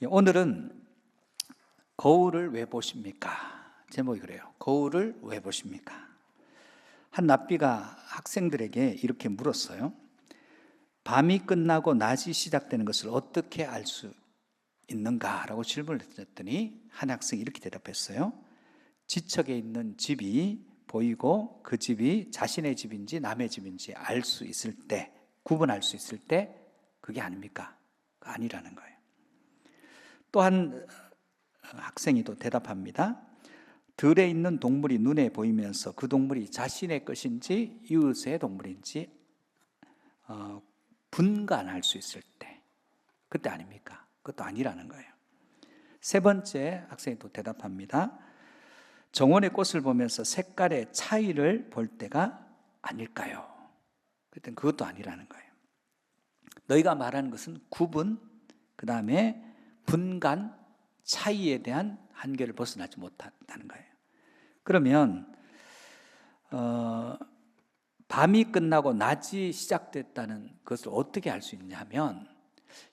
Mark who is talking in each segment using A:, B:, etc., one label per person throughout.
A: 오늘은 거울을 왜 보십니까? 제목이 그래요. 거울을 왜 보십니까? 한 랍비가 학생들에게 이렇게 물었어요. 밤이 끝나고 낮이 시작되는 것을 어떻게 알 수 있는가? 라고 질문을 드렸더니 한 학생이 이렇게 대답했어요. 지척에 있는 집이 보이고 그 집이 자신의 집인지 남의 집인지 알 수 있을 때, 구분할 수 있을 때 그게 아닙니까? 아니라는 거예요. 또 한 학생이 또 대답합니다. 들에 있는 동물이 눈에 보이면서 그 동물이 자신의 것인지 이웃의 동물인지 분간할 수 있을 때, 그때 아닙니까? 그것도 아니라는 거예요. 세 번째 학생이 또 대답합니다. 정원의 꽃을 보면서 색깔의 차이를 볼 때가 아닐까요? 그때는 그것도 아니라는 거예요. 너희가 말하는 것은 구분, 그 다음에 분간, 차이에 대한 한계를 벗어나지 못한다는 거예요. 그러면 밤이 끝나고 낮이 시작됐다는 것을 어떻게 알 수 있냐 하면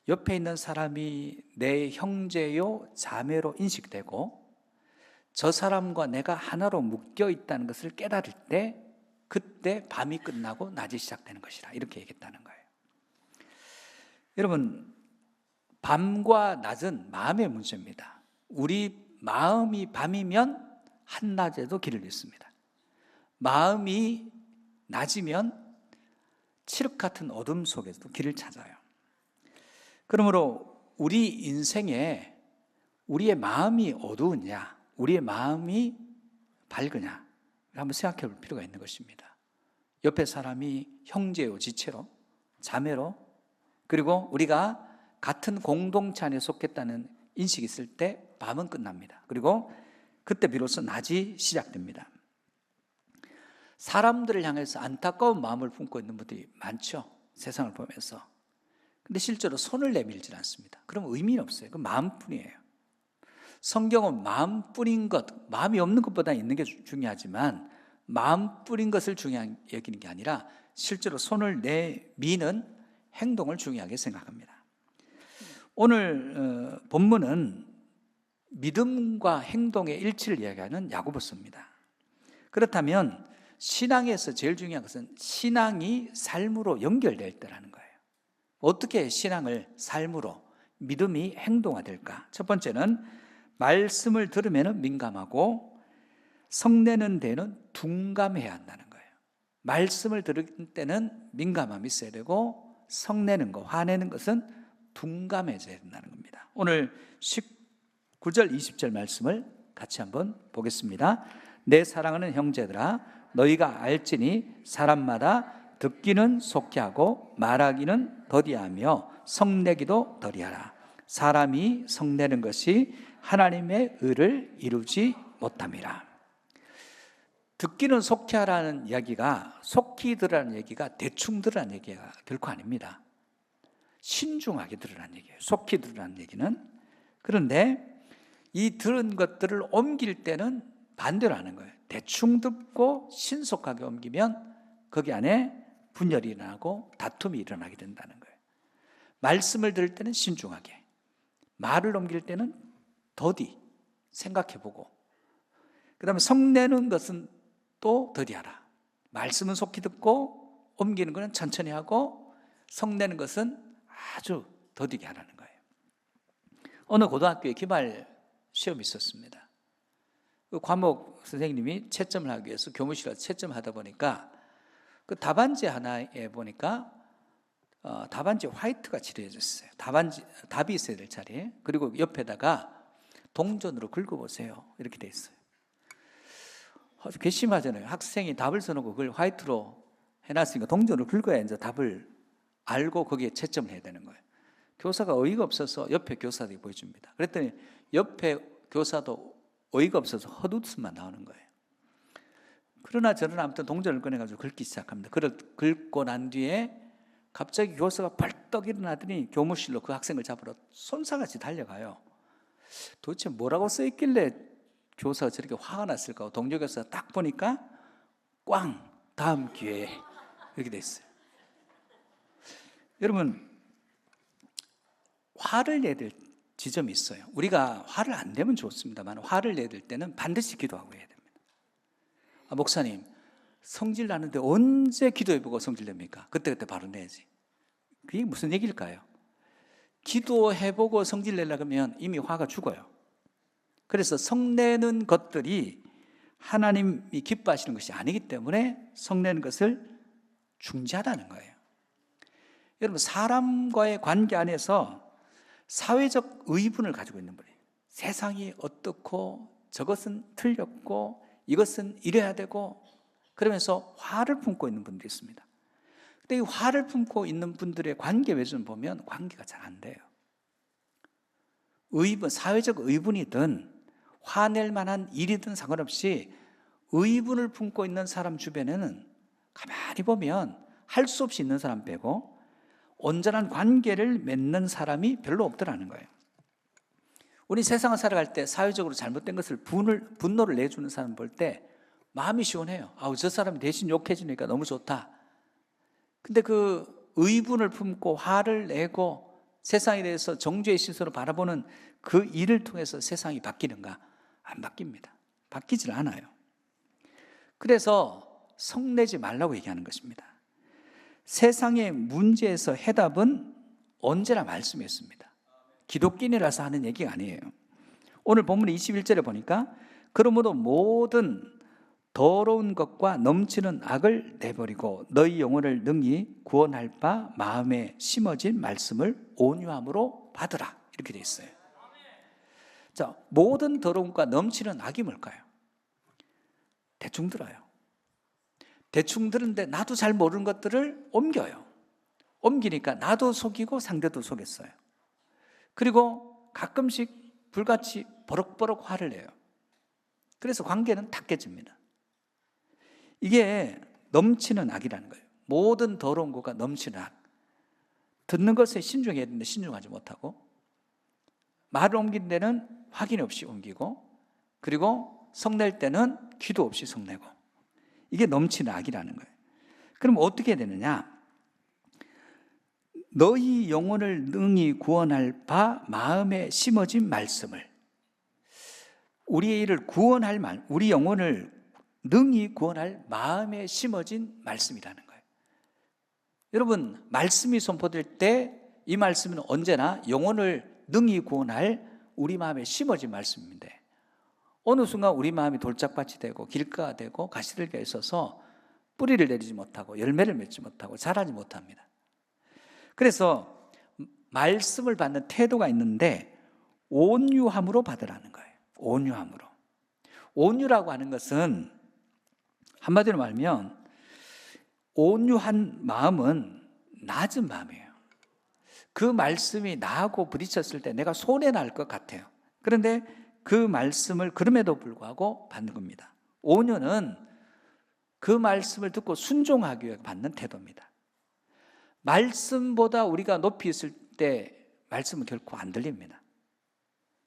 A: 옆에 있는 사람이 내 형제요 자매로 인식되고 저 사람과 내가 하나로 묶여 있다는 것을 깨달을 때 그때 밤이 끝나고 낮이 시작되는 것이라 이렇게 얘기했다는 거예요. 여러분, 밤과 낮은 마음의 문제입니다. 우리 마음이 밤이면 한낮에도 길을 잃습니다. 마음이 낮이면 칠흑 같은 어둠 속에서도 길을 찾아요. 그러므로 우리 인생에 우리의 마음이 어두우냐, 우리의 마음이 밝으냐 한번 생각해 볼 필요가 있는 것입니다. 옆에 사람이 형제요, 지체로, 자매로, 그리고 우리가 같은 공동체 안에 속했다는 인식이 있을 때 밤은 끝납니다. 그리고 그때 비로소 낮이 시작됩니다. 사람들을 향해서 안타까운 마음을 품고 있는 분들이 많죠. 세상을 보면서. 근데 실제로 손을 내밀지 않습니다. 그럼 의미는 없어요. 그건 마음뿐이에요. 성경은 마음뿐인 것, 마음이 없는 것보다 있는 게 중요하지만 마음뿐인 것을 중요하게 여기는 게 아니라 실제로 손을 내미는 행동을 중요하게 생각합니다. 오늘 본문은 믿음과 행동의 일치를 이야기하는 야고보서입니다. 그렇다면 신앙에서 제일 중요한 것은 신앙이 삶으로 연결될 때라는 거예요. 어떻게 신앙을 삶으로, 믿음이 행동화될까? 첫 번째는 말씀을 들으면 민감하고 성내는 데는 둔감해야 한다는 거예요. 말씀을 들을 때는 민감함이 있어야 되고 성내는 것, 화내는 것은 둔감해져야 된다는 겁니다. 오늘 19절 20절 말씀을 같이 한번 보겠습니다. 내 사랑하는 형제들아 너희가 알지니 사람마다 듣기는 속히 하고 말하기는 더디하며 성내기도 더디하라. 사람이 성내는 것이 하나님의 의를 이루지 못함이라. 듣기는 속히 하라는 이야기가, 속히 들으라는 얘기가 대충 들으라는 얘기가 결코 아닙니다. 신중하게 들으라는 얘기예요. 속히 들으라는 얘기는. 그런데 이 들은 것들을 옮길 때는 반대로 하는 거예요. 대충 듣고 신속하게 옮기면 거기 안에 분열이 일어나고 다툼이 일어나게 된다는 거예요. 말씀을 들을 때는 신중하게, 말을 옮길 때는 더디 생각해보고, 그 다음에 성내는 것은 또 더디하라. 말씀은 속히 듣고 옮기는 것은 천천히 하고 성내는 것은 아주 더디게 하라는 거예요. 어느 고등학교에 기말 시험이 있었습니다. 그 과목 선생님이 채점을 하기 위해서 교무실에 채점을 하다 보니까 그 답안지 하나에 보니까 답안지 화이트가 칠해졌어요. 답이 있어야 될 자리에. 그리고 옆에다가 동전으로 긁어보세요 이렇게 돼 있어요. 아주 괘씸하잖아요. 학생이 답을 써놓고 그걸 화이트로 해놨으니까 동전으로 긁어야 이제 답을 알고 거기에 채점을 해야 되는 거예요. 교사가 어이가 없어서 옆에 교사들이 보여줍니다. 그랬더니 옆에 교사도 어이가 없어서 헛웃음만 나오는 거예요. 그러나 저는 아무튼 동전을 꺼내가지고 긁기 시작합니다. 그걸 긁고 난 뒤에 갑자기 교사가 벌떡 일어나더니 교무실로 그 학생을 잡으러 손사같이 달려가요. 도대체 뭐라고 써있길래 교사가 저렇게 화가 났을까? 동료 교사가 딱 보니까 꽝! 다음 기회에 이렇게 돼 있어요. 여러분, 화를 내야 될 지점이 있어요. 우리가 화를 안 내면 좋습니다만 화를 내야 될 때는 반드시 기도하고 해야 됩니다. 목사님, 성질 나는데 언제 기도해보고 성질 냅니까? 그때 바로 내야지. 그게 무슨 얘기일까요? 기도해보고 성질 내려고 하면 이미 화가 죽어요. 그래서 성내는 것들이 하나님이 기뻐하시는 것이 아니기 때문에 성내는 것을 중지하라는 거예요. 여러분, 사람과의 관계 안에서 사회적 의분을 가지고 있는 분이에요. 세상이 어떻고 저것은 틀렸고 이것은 이래야 되고 그러면서 화를 품고 있는 분들이 있습니다. 근데 이 화를 품고 있는 분들의 관계 맺음 보면 관계가 잘 안 돼요. 의분, 사회적 의분이든 화낼 만한 일이든 상관없이 의분을 품고 있는 사람 주변에는 가만히 보면 할 수 없이 있는 사람 빼고 온전한 관계를 맺는 사람이 별로 없더라는 거예요. 우리 세상을 살아갈 때 사회적으로 잘못된 것을 분노를 내주는 사람 볼 때 마음이 시원해요. 저 사람이 대신 욕해 주니까 너무 좋다. 근데 그 의분을 품고 화를 내고 세상에 대해서 정죄의 시선으로 바라보는 그 일을 통해서 세상이 바뀌는가? 안 바뀝니다. 바뀌질 않아요. 그래서 성내지 말라고 얘기하는 것입니다. 세상의 문제에서 해답은 언제나 말씀이었습니다. 기독교인이라서 하는 얘기가 아니에요. 오늘 본문 21절에 보니까 그러므로 모든 더러운 것과 넘치는 악을 내버리고 너희 영혼을 능히 구원할 바 마음에 심어진 말씀을 온유함으로 받으라. 이렇게 되어 있어요. 자, 모든 더러운 것과 넘치는 악이 뭘까요? 대충 들어요. 대충 들은데 나도 잘 모르는 것들을 옮겨요. 옮기니까 나도 속이고 상대도 속였어요. 그리고 가끔씩 불같이 버럭버럭 화를 내요. 그래서 관계는 다 깨집니다. 이게 넘치는 악이라는 거예요. 모든 더러운 것과 넘치는 악. 듣는 것에 신중해야 되는데 신중하지 못하고, 말을 옮긴 데는 확인 없이 옮기고, 그리고 성낼 때는 기도 없이 성내고, 이게 넘치는 악이라는 거예요. 그럼 어떻게 되느냐? 너희 영혼을 능히 구원할 바 마음에 심어진 말씀을, 우리의 일을 구원할 말, 우리 영혼을 능히 구원할 마음에 심어진 말씀이라는 거예요. 여러분, 말씀이 선포될 때 이 말씀은 언제나 영혼을 능히 구원할 우리 마음에 심어진 말씀인데, 어느 순간 우리 마음이 돌짝밭이 되고 길가가 되고 가시들기가 있어서 뿌리를 내리지 못하고 열매를 맺지 못하고 자라지 못합니다. 그래서 말씀을 받는 태도가 있는데 온유함으로 받으라는 거예요. 온유함으로. 온유라고 하는 것은 한마디로 말하면 온유한 마음은 낮은 마음이에요. 그 말씀이 나하고 부딪혔을 때 내가 손해날 것 같아요. 그런데 그 말씀을 그럼에도 불구하고 받는 겁니다. 온유는 그 말씀을 듣고 순종하기 위해 받는 태도입니다. 말씀보다 우리가 높이 있을 때 말씀은 결코 안 들립니다.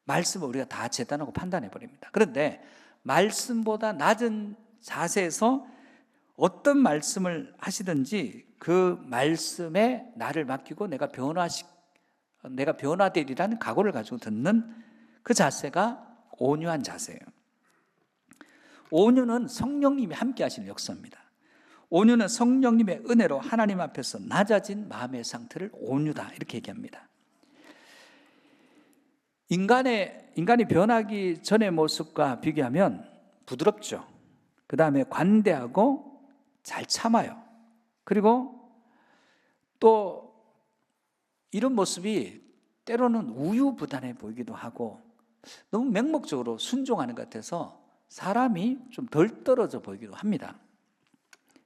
A: 말씀을 우리가 다 재단하고 판단해 버립니다. 그런데 말씀보다 낮은 자세에서 어떤 말씀을 하시든지 그 말씀에 나를 맡기고 내가 변화되리라는 각오를 가지고 듣는 그 자세가 온유한 자세예요. 온유는 성령님이 함께 하시는 역사입니다. 온유는 성령님의 은혜로 하나님 앞에서 낮아진 마음의 상태를 온유다, 이렇게 얘기합니다. 인간이 변하기 전의 모습과 비교하면 부드럽죠. 그 다음에 관대하고 잘 참아요. 그리고 또 이런 모습이 때로는 우유부단해 보이기도 하고 너무 맹목적으로 순종하는 것 같아서 사람이 좀 덜 떨어져 보이기도 합니다.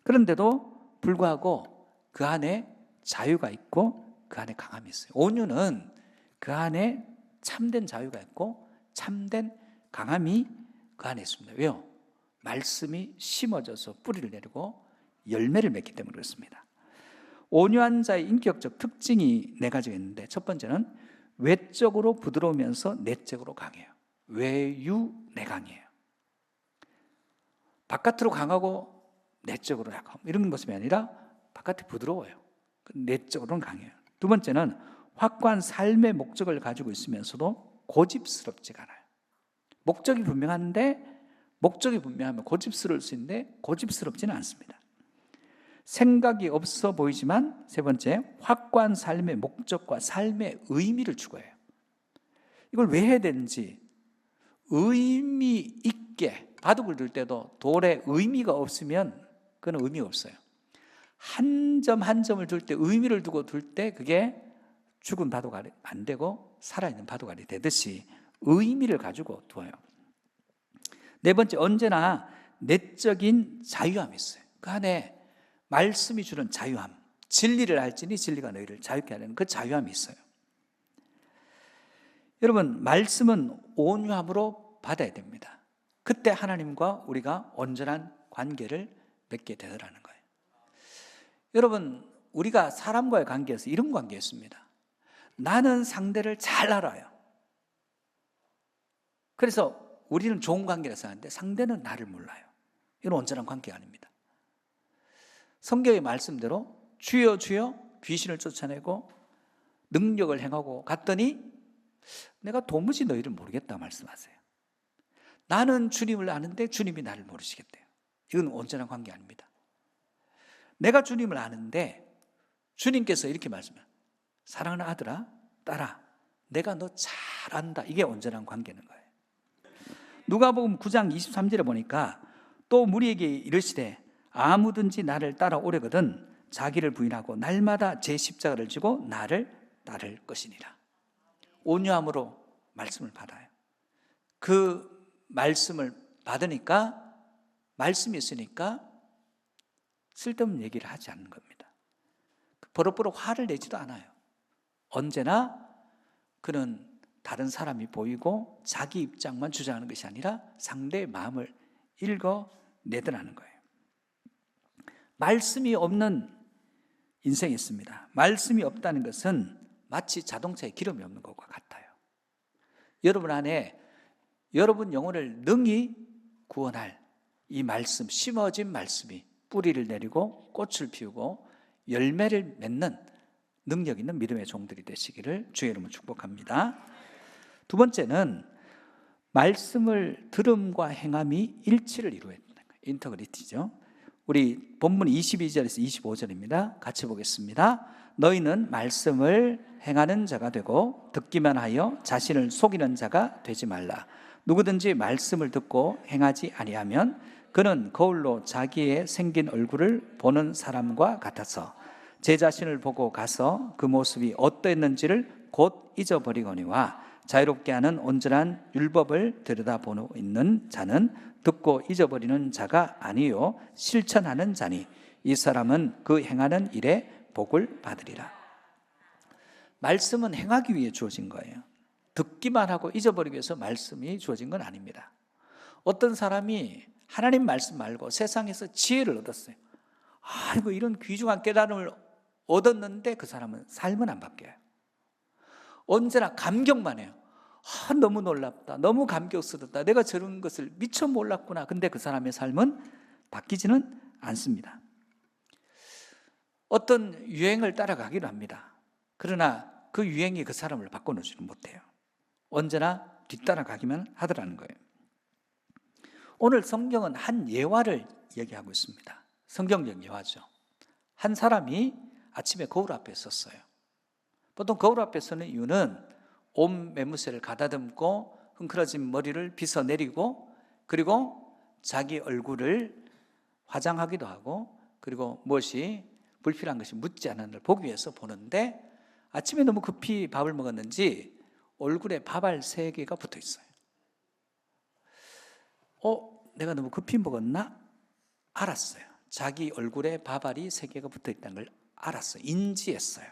A: 그런데도 불구하고 그 안에 자유가 있고 그 안에 강함이 있어요. 온유는 그 안에 참된 자유가 있고 참된 강함이 그 안에 있습니다. 왜요? 말씀이 심어져서 뿌리를 내리고 열매를 맺기 때문에 그렇습니다. 온유한 자의 인격적 특징이 네 가지가 있는데, 첫 번째는 외적으로 부드러우면서 내적으로 강해요. 외유내강이에요. 바깥으로 강하고 내적으로 약하고 이런 모습이 아니라 바깥이 부드러워요. 내적으로는 강해요. 두 번째는 확고한 삶의 목적을 가지고 있으면서도 고집스럽지가 않아요. 목적이 분명하면 고집스러울 수 있는데 고집스럽지는 않습니다. 생각이 없어 보이지만, 세 번째, 확고한 삶의 목적과 삶의 의미를 추구해요. 이걸 왜 해야 되는지, 의미 있게 바둑을 둘 때도 돌에 의미가 없으면 그건 의미가 없어요. 한 점 한 점을 둘 때 의미를 두고 둘 때 그게 죽은 바둑알이 안 되고 살아있는 바둑알이 되듯이 의미를 가지고 두어요. 네 번째, 언제나 내적인 자유함이 있어요. 그 안에 말씀이 주는 자유함, 진리를 알지니 진리가 너희를 자유케 하려는 그 자유함이 있어요. 여러분, 말씀은 온유함으로 받아야 됩니다. 그때 하나님과 우리가 온전한 관계를 맺게 되더라는 거예요. 여러분, 우리가 사람과의 관계에서 이런 관계였습니다. 나는 상대를 잘 알아요. 그래서 우리는 좋은 관계라서 하는데 상대는 나를 몰라요. 이건 온전한 관계가 아닙니다. 성경의 말씀대로 주여 주여 귀신을 쫓아내고 능력을 행하고 갔더니 내가 도무지 너희를 모르겠다 말씀하세요. 나는 주님을 아는데 주님이 나를 모르시겠대요. 이건 온전한 관계 아닙니다. 내가 주님을 아는데 주님께서 이렇게 말씀해요. 사랑하는 아들아, 딸아, 내가 너 잘 안다. 이게 온전한 관계는 거예요. 누가복음 9장 23절에 보니까 또 무리에게 이르시되 아무든지 나를 따라오려거든 자기를 부인하고 날마다 제 십자가를 지고 나를 따를 것이니라. 온유함으로 말씀을 받아요. 그 말씀을 받으니까, 말씀이 있으니까 쓸데없는 얘기를 하지 않는 겁니다. 버럭버럭 화를 내지도 않아요. 언제나 그는 다른 사람이 보이고 자기 입장만 주장하는 것이 아니라 상대의 마음을 읽어내더라는 거예요. 말씀이 없는 인생이 있습니다. 말씀이 없다는 것은 마치 자동차에 기름이 없는 것과 같아요. 여러분 안에 여러분 영혼을 능히 구원할 이 말씀, 심어진 말씀이 뿌리를 내리고 꽃을 피우고 열매를 맺는 능력 있는 믿음의 종들이 되시기를 주의 이름으로 축복합니다. 두 번째는 말씀을 들음과 행함이 일치를 이루어야 된다. 인터그리티죠. 우리 본문 22절에서 25절입니다. 같이 보겠습니다. 너희는 말씀을 행하는 자가 되고 듣기만 하여 자신을 속이는 자가 되지 말라. 누구든지 말씀을 듣고 행하지 아니하면 그는 거울로 자기의 생긴 얼굴을 보는 사람과 같아서 제 자신을 보고 가서 그 모습이 어떠했는지를 곧 잊어버리거니와 자유롭게 하는 온전한 율법을 들여다보고 있는 자는 듣고 잊어버리는 자가 아니요 실천하는 자니 이 사람은 그 행하는 일에 복을 받으리라. 말씀은 행하기 위해 주어진 거예요. 듣기만 하고 잊어버리기 위해서 말씀이 주어진 건 아닙니다. 어떤 사람이 하나님 말씀 말고 세상에서 지혜를 얻었어요. 아이고 이런 귀중한 깨달음을 얻었는데 그 사람은 삶은 안 바뀌어요. 언제나 감격만 해요. 너무 놀랍다, 너무 감격스럽다, 내가 저런 것을 미처 몰랐구나. 근데 그 사람의 삶은 바뀌지는 않습니다. 어떤 유행을 따라가기도 합니다. 그러나 그 유행이 그 사람을 바꿔놓지는 못해요. 언제나 뒤따라가기만 하더라는 거예요. 오늘 성경은 한 예화를 얘기하고 있습니다. 성경적 예화죠. 한 사람이 아침에 거울 앞에 섰어요. 보통 거울 앞에 서는 이유는 온 매무새를 가다듬고 흥크러진 머리를 빗어내리고 그리고 자기 얼굴을 화장하기도 하고 그리고 무엇이 불필요한 것이 묻지 않은 걸 보기 위해서 보는데 아침에 너무 급히 밥을 먹었는지 얼굴에 밥알 3개가 붙어 있어요. 내가 너무 급히 먹었나? 알았어요. 자기 얼굴에 밥알이 3개가 붙어 있다는 걸 알았어요. 인지했어요.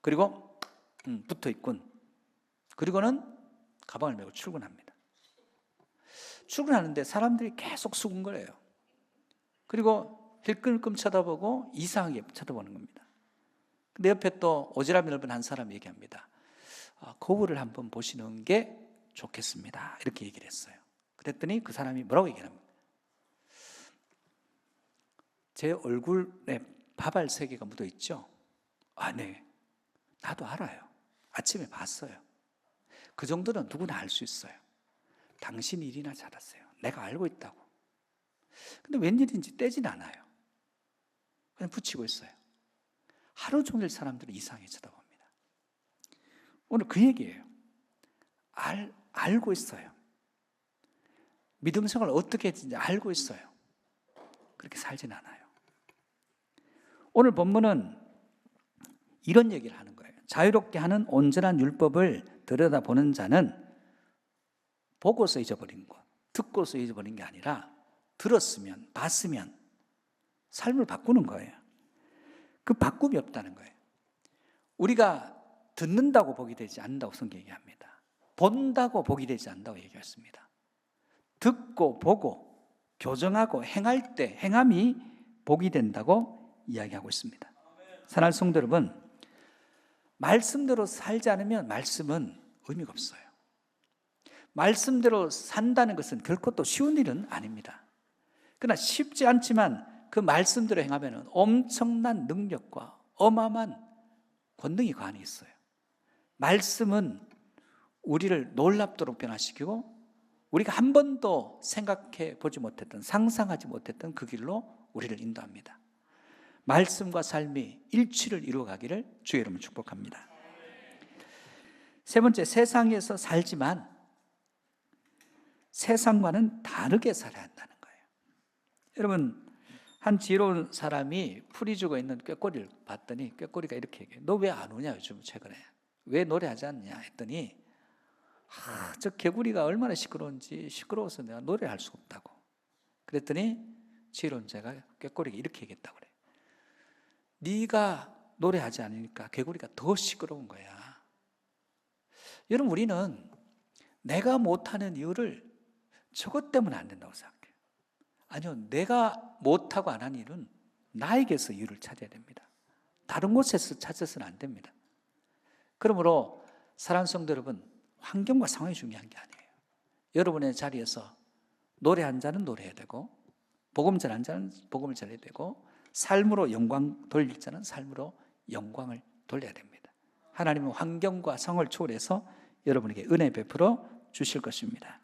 A: 그리고 붙어 있군. 그리고는 가방을 메고 출근합니다. 출근하는데 사람들이 계속 수군거려요. 그리고 힐끔힐끔 쳐다보고 이상하게 쳐다보는 겁니다. 근데 옆에 또 오지랖이 넓은 한 사람이 얘기합니다. 거울을 한번 보시는 게 좋겠습니다. 이렇게 얘기를 했어요. 그랬더니 그 사람이 뭐라고 얘기합니까? 제 얼굴에 밥알 3개가 묻어 있죠? 네. 나도 알아요. 아침에 봤어요. 그 정도는 누구나 알 수 있어요. 당신이 일이나 잘하세요. 내가 알고 있다고. 근데 웬일인지 떼진 않아요. 그냥 붙이고 있어요. 하루 종일 사람들은 이상하게 쳐다봅니다. 오늘 그 얘기예요. 알고 있어요. 믿음 생활을 어떻게 했는지 알고 있어요. 그렇게 살진 않아요. 오늘 본문은 이런 얘기를 하는 거예요. 자유롭게 하는 온전한 율법을 들여다보는 자는 보고서 잊어버린 것, 듣고서 잊어버린 게 아니라 들었으면, 봤으면 삶을 바꾸는 거예요. 그 바꿈이 없다는 거예요. 우리가 듣는다고 복이 되지 않는다고 성경이 얘기합니다. 본다고 복이 되지 않는다고 얘기했습니다. 듣고 보고 교정하고 행할 때 행함이 복이 된다고 이야기하고 있습니다. 사랑하는 성도 여러분, 말씀대로 살지 않으면 말씀은 의미가 없어요. 말씀대로 산다는 것은 결코 또 쉬운 일은 아닙니다. 그러나 쉽지 않지만 그 말씀대로 행하면 엄청난 능력과 어마어마한 권능이 관해 있어요. 말씀은 우리를 놀랍도록 변화시키고 우리가 한 번도 생각해 보지 못했던, 상상하지 못했던 그 길로 우리를 인도합니다. 말씀과 삶이 일치를 이루어가기를 주의 이름으로 축복합니다. 세 번째, 세상에서 살지만 세상과는 다르게 살아야 한다는 거예요. 여러분, 한 지혜로운 사람이 풀이 죽어 있는 꾀꼬리를 봤더니 꾀꼬리가 이렇게 얘기해요. 너 왜 안 오냐 요즘 최근에? 왜 노래하지 않냐 했더니 저 개구리가 얼마나 시끄러운지 시끄러워서 내가 노래할 수 없다고. 그랬더니 지혜로운 자가 꾀꼬리가 이렇게 얘기했다고 그래요. 네가 노래하지 않으니까 개구리가 더 시끄러운 거야. 여러분, 우리는 내가 못하는 이유를 저것 때문에 안 된다고 생각해요. 아니요, 내가 못하고 안 한 일은 나에게서 이유를 찾아야 됩니다. 다른 곳에서 찾아서는 안 됩니다. 그러므로 사랑하는 성도 여러분, 환경과 상황이 중요한 게 아니에요. 여러분의 자리에서 노래 한 자는 노래해야 되고, 복음 전한 자는 복음을 전해야 되고, 삶으로 영광 돌릴 자는 삶으로 영광을 돌려야 됩니다. 하나님은 환경과 상황을 초월해서 여러분에게 은혜 베풀어 주실 것입니다.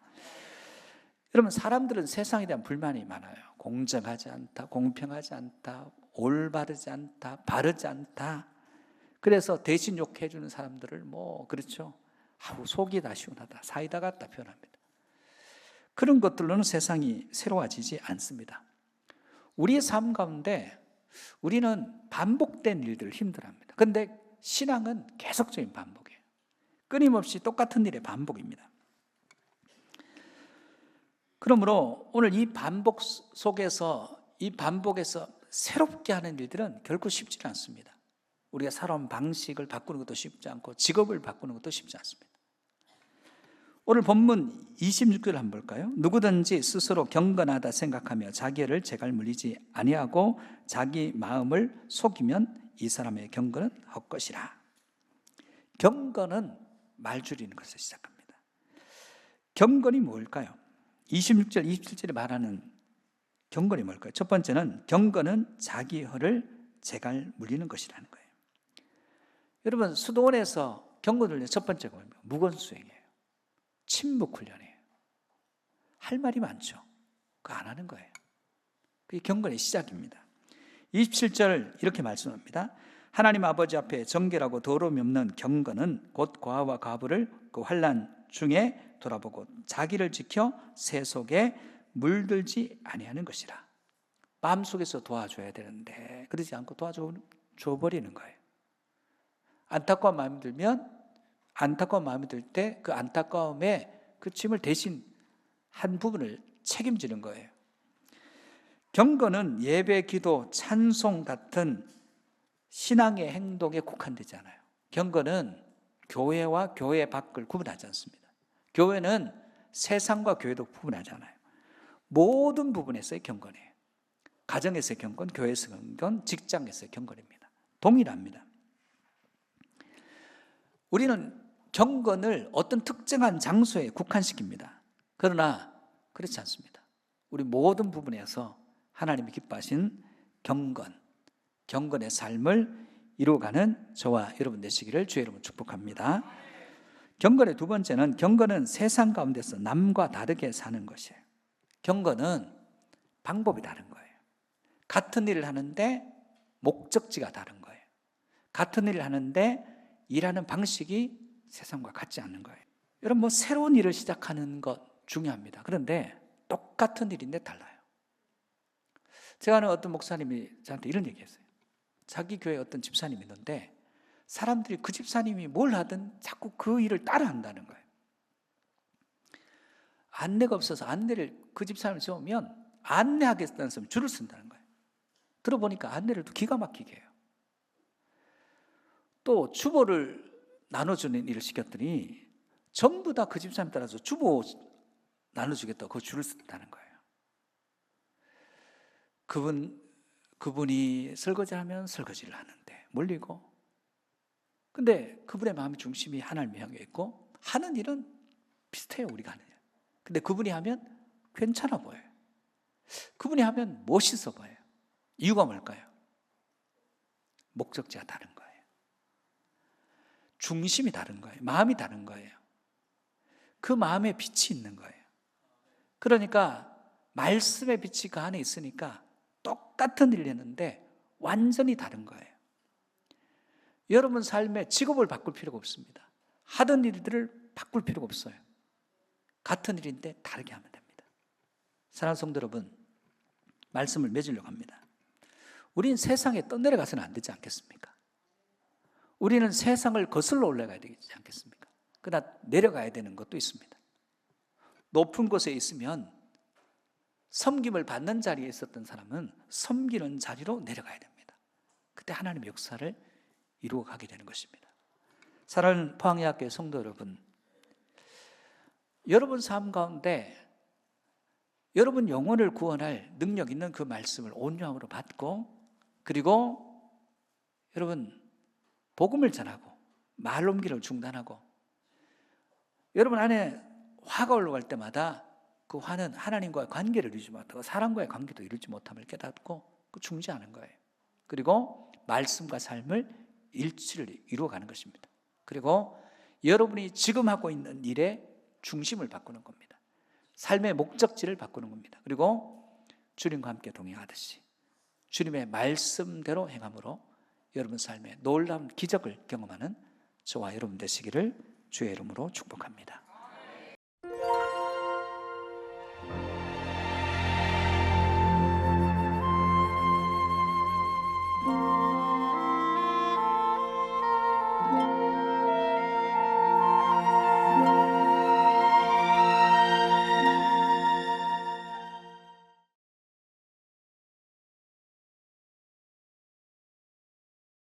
A: 여러분, 사람들은 세상에 대한 불만이 많아요. 공정하지 않다, 공평하지 않다, 올바르지 않다, 바르지 않다. 그래서 대신 욕해 주는 사람들을 그렇죠, 속이 다 시원하다, 사이다 같다 표현합니다. 그런 것들로는 세상이 새로워지지 않습니다. 우리의 삶 가운데 우리는 반복된 일들을 힘들어합니다. 그런데 신앙은 계속적인 반복이에요. 끊임없이 똑같은 일의 반복입니다. 그러므로 오늘 이 반복 속에서, 이 반복에서 새롭게 하는 일들은 결코 쉽지 않습니다. 우리가 살아온 방식을 바꾸는 것도 쉽지 않고 직업을 바꾸는 것도 쉽지 않습니다. 오늘 본문 26절 한번 볼까요? 누구든지 스스로 경건하다 생각하며 자기를 재갈 물리지 아니하고 자기 마음을 속이면 이 사람의 경건은 헛것이라. 경건은 말 줄이는 것을 시작합니다. 경건이 뭘까요? 26절, 27절에 말하는 경건이 뭘까요? 첫 번째는 경건은 자기 허를 재갈 물리는 것이라는 거예요. 여러분, 수도원에서 경건을 첫 번째가 뭡니까? 무건수행이에요. 침묵훈련이에요. 할 말이 많죠. 그거 안 하는 거예요. 그게 경건의 시작입니다. 27절 이렇게 말씀합니다. 하나님 아버지 앞에 정결하고 더러움이 없는 경건은 곧 고아와 과부를 그 환난 중에 돌아보고 자기를 지켜 새 속에 물들지 아니하는 것이라. 마음속에서 도와줘야 되는데 그러지 않고 도와줘버리는 거예요. 안타까운 마음이 들면, 안타까운 마음이 들 때 그 안타까움에 그 짐을 대신 한 부분을 책임지는 거예요. 경건은 예배, 기도, 찬송 같은 신앙의 행동에 국한되지 않아요. 경건은 교회와 교회 밖을 구분하지 않습니다. 교회는 세상과 교회도 구분하지 않아요. 모든 부분에서의 경건이에요. 가정에서의 경건, 교회에서의 경건, 직장에서의 경건입니다. 동일합니다. 우리는 경건을 어떤 특정한 장소에 국한시킵니다. 그러나 그렇지 않습니다. 우리 모든 부분에서 하나님이 기뻐하신 경건의 삶을 이루어가는 저와 여러분 되시기를 주의 이름으로 축복합니다. 경건의 두 번째는, 경건은 세상 가운데서 남과 다르게 사는 것이에요. 경건은 방법이 다른 거예요. 같은 일을 하는데 목적지가 다른 거예요. 같은 일을 하는데 일하는 방식이 세상과 같지 않는 거예요. 여러분, 새로운 일을 시작하는 것 중요합니다. 그런데 똑같은 일인데 달라요. 제가 아는 어떤 목사님이 저한테 이런 얘기했어요. 자기 교회에 어떤 집사님이 있는데 사람들이 그 집사님이 뭘 하든 자꾸 그 일을 따라 한다는 거예요. 안내가 없어서 안내를 그 집사님을 세우면 안내하겠다는 사람이 줄을 쓴다는 거예요. 들어보니까 안내를 또 기가 막히게 해요. 또 주보를 나눠주는 일을 시켰더니 전부 다 그 집사님 따라서 주보 나눠주겠다고 그 줄을 쓴다는 거예요. 그분이 설거지하면 설거지를 하는데 몰리고, 근데 그분의 마음의 중심이 하나님을 향해 있고 하는 일은 비슷해요, 우리가 하는 일. 근데 그분이 하면 괜찮아 보여요. 그분이 하면 멋있어 보여요. 이유가 뭘까요? 목적지가 다른 거예요. 중심이 다른 거예요. 마음이 다른 거예요. 그 마음에 빛이 있는 거예요. 그러니까 말씀의 빛이 그 안에 있으니까 똑같은 일을 했는데 완전히 다른 거예요. 여러분 삶에 직업을 바꿀 필요가 없습니다. 하던 일들을 바꿀 필요가 없어요. 같은 일인데 다르게 하면 됩니다. 사랑하는 성도 여러분, 말씀을 맺으려고 합니다. 우리는 세상에 떠내려가서는 안 되지 않겠습니까? 우리는 세상을 거슬러 올라가야 되지 않겠습니까? 그러나 내려가야 되는 것도 있습니다. 높은 곳에 있으면 섬김을 받는 자리에 있었던 사람은 섬기는 자리로 내려가야 됩니다. 그때 하나님의 역사를 이루어 가게 되는 것입니다. 사랑하는 포항예학교의 성도 여러분, 여러분 삶 가운데 여러분 영혼을 구원할 능력 있는 그 말씀을 온유함으로 받고, 그리고 여러분 복음을 전하고 말 옮기를 중단하고, 여러분 안에 화가 올라갈 때마다 그 화는 하나님과의 관계를 이루지 못하고 사람과의 관계도 이루지 못함을 깨닫고 그 중지하는 거예요. 그리고 말씀과 삶을 일치를 이루어가는 것입니다. 그리고 여러분이 지금 하고 있는 일의 중심을 바꾸는 겁니다. 삶의 목적지를 바꾸는 겁니다. 그리고 주님과 함께 동행하듯이 주님의 말씀대로 행함으로 여러분 삶에 놀라운 기적을 경험하는 저와 여러분 되시기를 주의 이름으로 축복합니다.